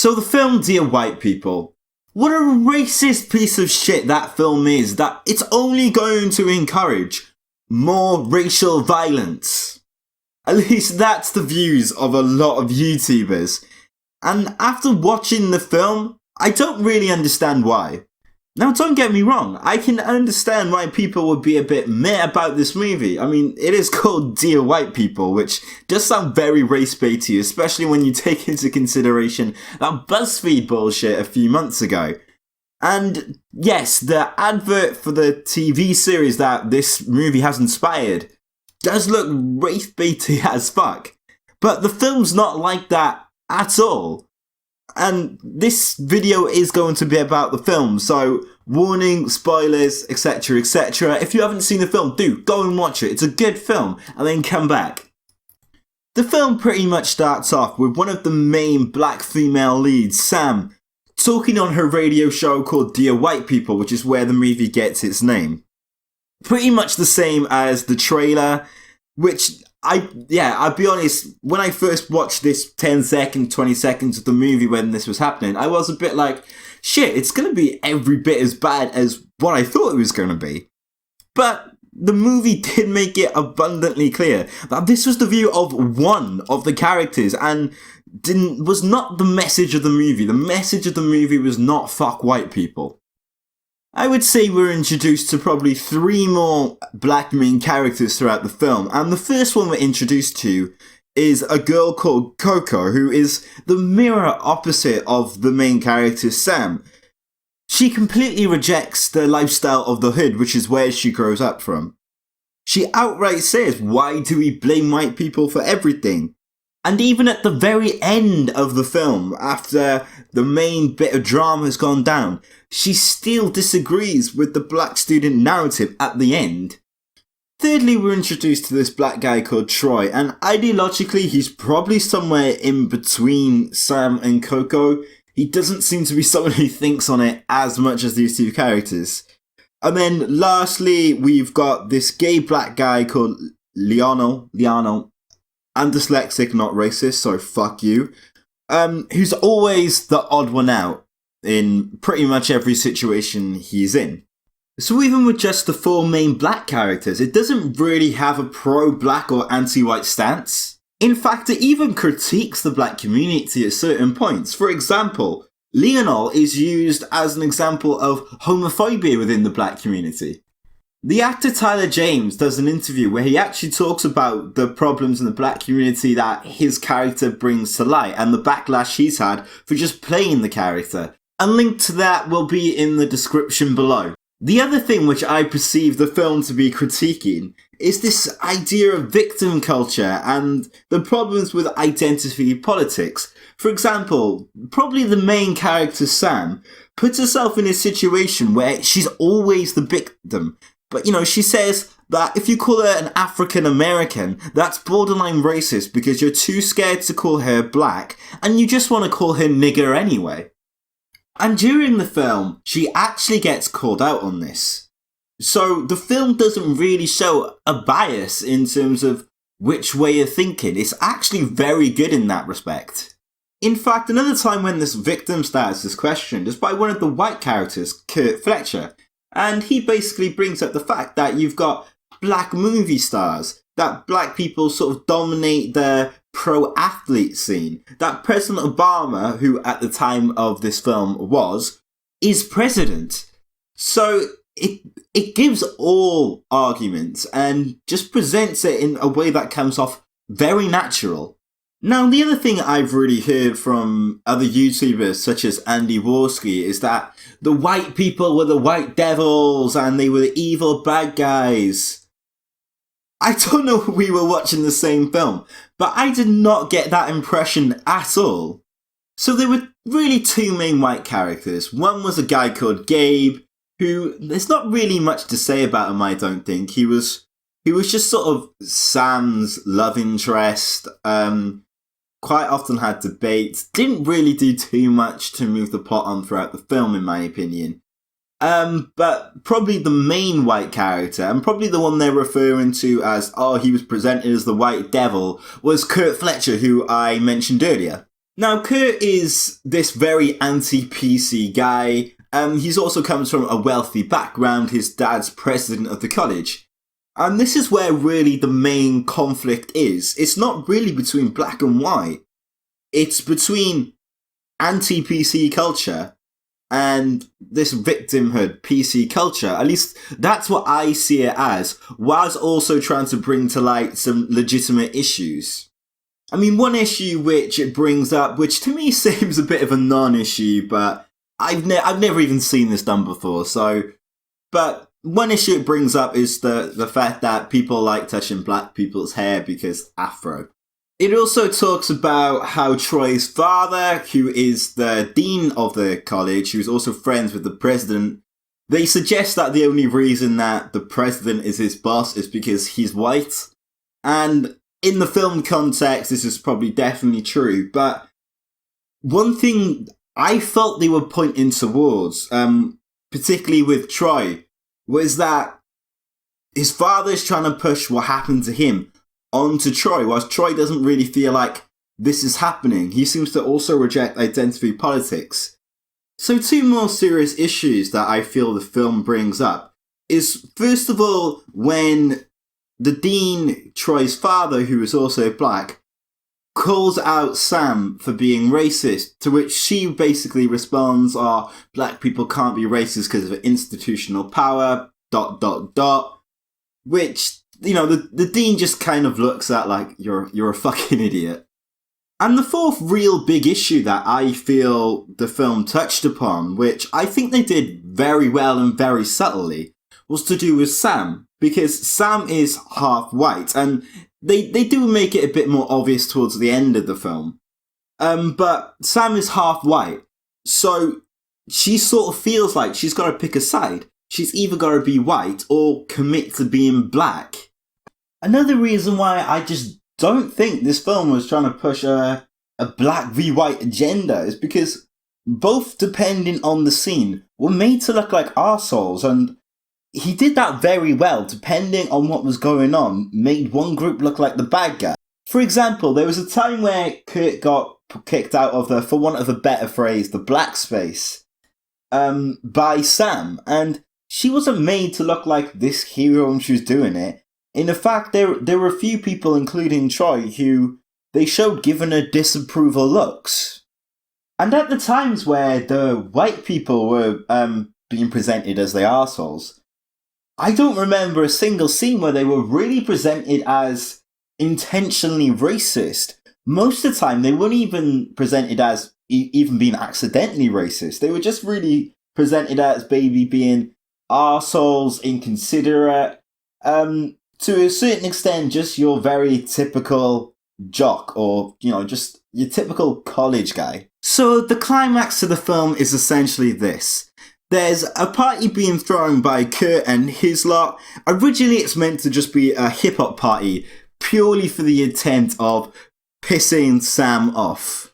So the film Dear White People. What a racist piece of shit that film is, that it's only going to encourage more racial violence. At least that's the views of a lot of YouTubers. And after watching the film, I don't really understand why. Now, don't get me wrong, I can understand why people would be a bit meh about this movie. I mean, it is called Dear White People, which does sound very race-baity, especially when you take into consideration that BuzzFeed bullshit a few months ago. And yes, the advert for the TV series that this movie has inspired does look race-baity as fuck. But the film's not like that at all. And this video is going to be about the film, so warning, spoilers, etc, etc. If you haven't seen the film, do go and watch it. It's a good film, and then come back. The film pretty much starts off with one of the main black female leads, Sam, talking on her radio show called Dear White People, which is where the movie gets its name. Pretty much the same as the trailer, which I'll be honest, when I first watched this 10 seconds, 20 seconds of the movie when this was happening, I was a bit like, shit, it's going to be every bit as bad as what I thought it was going to be. But the movie did make it abundantly clear that this was the view of one of the characters and was not the message of the movie. The message of the movie was not fuck white people. I would say we're introduced to probably 3 more black main characters throughout the film, and the first one we're introduced to is a girl called Coco, who is the mirror opposite of the main character Sam. She completely rejects the lifestyle of the hood, which is where she grows up from. She outright says, why do we blame white people for everything? And even at the very end of the film, after the main bit of drama has gone down, she still disagrees with the black student narrative at the end. Thirdly, we're introduced to this black guy called Troy, and ideologically he's probably somewhere in between Sam and Coco. He doesn't seem to be someone who thinks on it as much as these two characters. And then lastly, we've got this gay black guy called Liano. I'm dyslexic, not racist, so fuck you. Who's always the odd one out in pretty much every situation he's in. So even with just the 4 main black characters, it doesn't really have a pro-black or anti-white stance. In fact, it even critiques the black community at certain points. For example, Lionel is used as an example of homophobia within the black community. The actor Tyler James does an interview where he actually talks about the problems in the black community that his character brings to light and the backlash he's had for just playing the character. A link to that will be in the description below. The other thing which I perceive the film to be critiquing is this idea of victim culture and the problems with identity politics. For example, probably the main character Sam puts herself in a situation where she's always the victim. But, she says that if you call her an African American, that's borderline racist because you're too scared to call her black and you just want to call her nigger anyway. And during the film, she actually gets called out on this. So the film doesn't really show a bias in terms of which way you're thinking. It's actually very good in that respect. In fact, another time when this victim status is questioned is by one of the white characters, Kurt Fletcher. And he basically brings up the fact that you've got black movie stars, that black people sort of dominate the pro-athlete scene, that President Obama, who at the time of this film is president. So it gives all arguments and just presents it in a way that comes off very natural. Now, the other thing I've really heard from other YouTubers, such as Andy Warski, is that the white people were the white devils and they were the evil bad guys. I don't know if we were watching the same film, but I did not get that impression at all. So there were really 2 main white characters. One was a guy called Gabe, who there's not really much to say about him, I don't think. He was just sort of Sam's love interest, quite often had debates, didn't really do too much to move the plot on throughout the film, in my opinion. But probably the main white character, and probably the one they're referring to as, he was presented as the white devil, was Kurt Fletcher, who I mentioned earlier. Now, Kurt is this very anti-PC guy. He's also comes from a wealthy background. His dad's president of the college. And this is where really the main conflict is. It's not really between black and white. It's between anti-PC culture and this victimhood PC culture. At least that's what I see it as, whilst also trying to bring to light some legitimate issues. I mean, one issue which it brings up, which to me seems a bit of a non-issue, but I've never even seen this done before, but one issue it brings up is the fact that people like touching black people's hair because afro. It also talks about how Troy's father, who is the dean of the college, who's also friends with the president, they suggest that the only reason that the president is his boss is because he's white. And in the film context, this is probably definitely true, but one thing I felt they were pointing towards, particularly with Troy, was that his father's trying to push what happened to him onto Troy, whilst Troy doesn't really feel like this is happening. He seems to also reject identity politics. So two more serious issues that I feel the film brings up is, first of all, when the dean, Troy's father, who is also black, calls out Sam for being racist, to which she basically responds, black people can't be racist because of institutional power, ... which, you know, the dean just kind of looks at like, you're a fucking idiot. And the fourth real big issue that I feel the film touched upon, which I think they did very well and very subtly, was to do with Sam, because Sam is half white, and they do make it a bit more obvious towards the end of the film. But Sam is half white, so she sort of feels like she's got to pick a side. She's either got to be white or commit to being black. Another reason why I just don't think this film was trying to push a black v white agenda is because both, depending on the scene, were made to look like arseholes, and he did that very well, depending on what was going on, made one group look like the bad guy. For example, there was a time where Kurt got kicked out of for want of a better phrase, the black space, by Sam, and she wasn't made to look like this hero when she was doing it. In fact, there were a few people, including Troy, who they showed giving her disapproval looks. And at the times where the white people were being presented as the arseholes, I don't remember a single scene where they were really presented as intentionally racist. Most of the time, they weren't even presented as even being accidentally racist. They were just really presented as maybe being arseholes, inconsiderate, to a certain extent, just your very typical jock, or, you know, just your typical college guy. So the climax of the film is essentially this. There's a party being thrown by Kurt and his lot. Originally, it's meant to just be a hip-hop party, purely for the intent of pissing Sam off.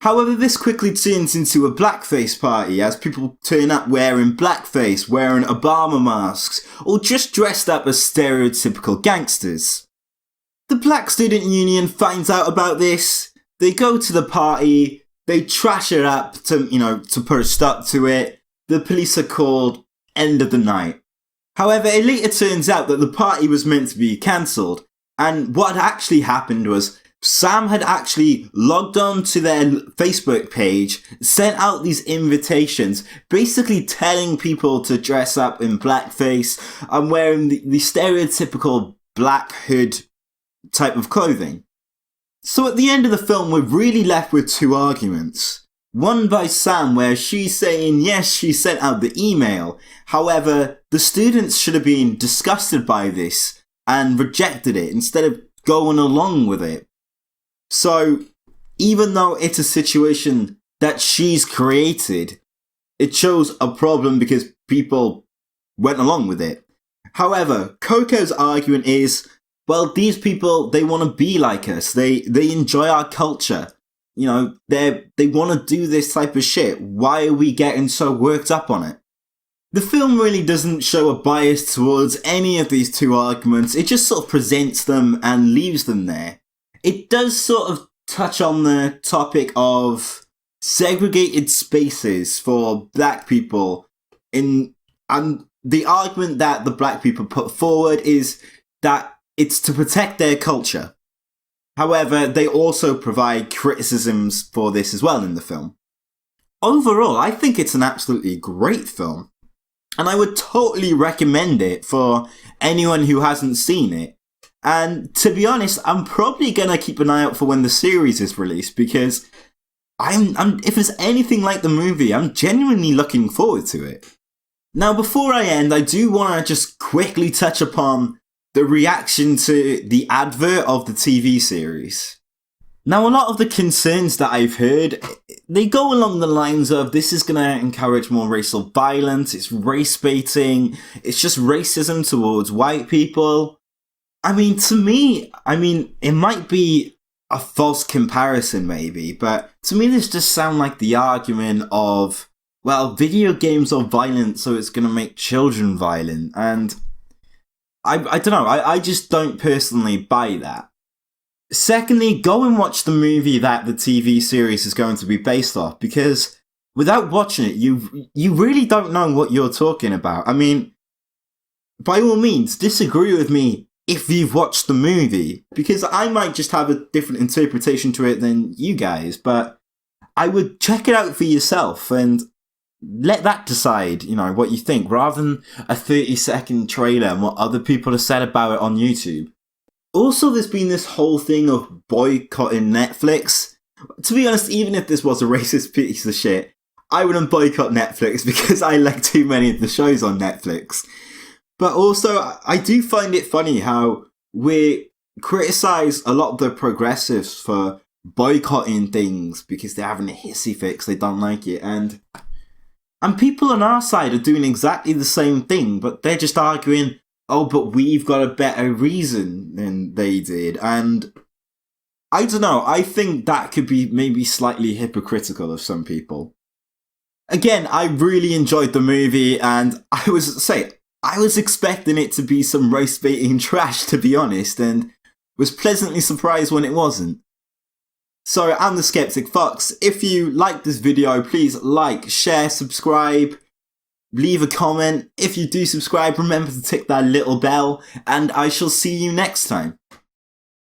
However, this quickly turns into a blackface party as people turn up wearing blackface, wearing Obama masks, or just dressed up as stereotypical gangsters. The Black Student Union finds out about this, they go to the party, they trash it up to put a stop to it, the police are called, end of the night. However, it later turns out that the party was meant to be cancelled, and what actually happened was Sam had actually logged on to their Facebook page, sent out these invitations, basically telling people to dress up in blackface and wearing the stereotypical black hood type of clothing. So at the end of the film, we're really left with two arguments. One by Sam, where she's saying yes, she sent out the email. However, the students should have been disgusted by this and rejected it instead of going along with it. So, even though it's a situation that she's created, it shows a problem because people went along with it. However, Coco's argument is, well, these people, they want to be like us. They enjoy our culture. You know, they want to do this type of shit. Why are we getting so worked up on it? The film really doesn't show a bias towards any of these two arguments. It just sort of presents them and leaves them there. It does sort of touch on the topic of segregated spaces for black people and the argument that the black people put forward is that it's to protect their culture. However, they also provide criticisms for this as well in the film. Overall, I think it's an absolutely great film, and I would totally recommend it for anyone who hasn't seen it. And to be honest, I'm probably gonna keep an eye out for when the series is released, because if it's anything like the movie, I'm genuinely looking forward to it. Now, before I end, I do want to just quickly touch upon the reaction to the advert of the TV series. Now, a lot of the concerns that I've heard, they go along the lines of this is going to encourage more racial violence, it's race baiting, it's just racism towards white people. I mean, to me, it might be a false comparison maybe, but to me this just sounds like the argument of, well, video games are violent, so it's going to make children violent, and I don't know, I just don't personally buy that. Secondly, go and watch the movie that the TV series is going to be based off, because without watching it, you really don't know what you're talking about. I mean, by all means, disagree with me if you've watched the movie, because I might just have a different interpretation to it than you guys, but I would check it out for yourself and let that decide, what you think, rather than a 30-second trailer and what other people have said about it on YouTube. Also, there's been this whole thing of boycotting Netflix. To be honest, even if this was a racist piece of shit, I wouldn't boycott Netflix because I like too many of the shows on Netflix. But also, I do find it funny how we criticise a lot of the progressives for boycotting things because they're having a hissy fit, they don't like it, and people on our side are doing exactly the same thing, but they're just arguing, oh, but we've got a better reason than they did. And I don't know, I think that could be maybe slightly hypocritical of some people. Again, I really enjoyed the movie, and I was expecting it to be some race-baiting trash, to be honest, and was pleasantly surprised when it wasn't. So, I'm the Skeptic Fox. If you like this video, please like, share, subscribe, leave a comment. If you do subscribe, remember to tick that little bell, and I shall see you next time.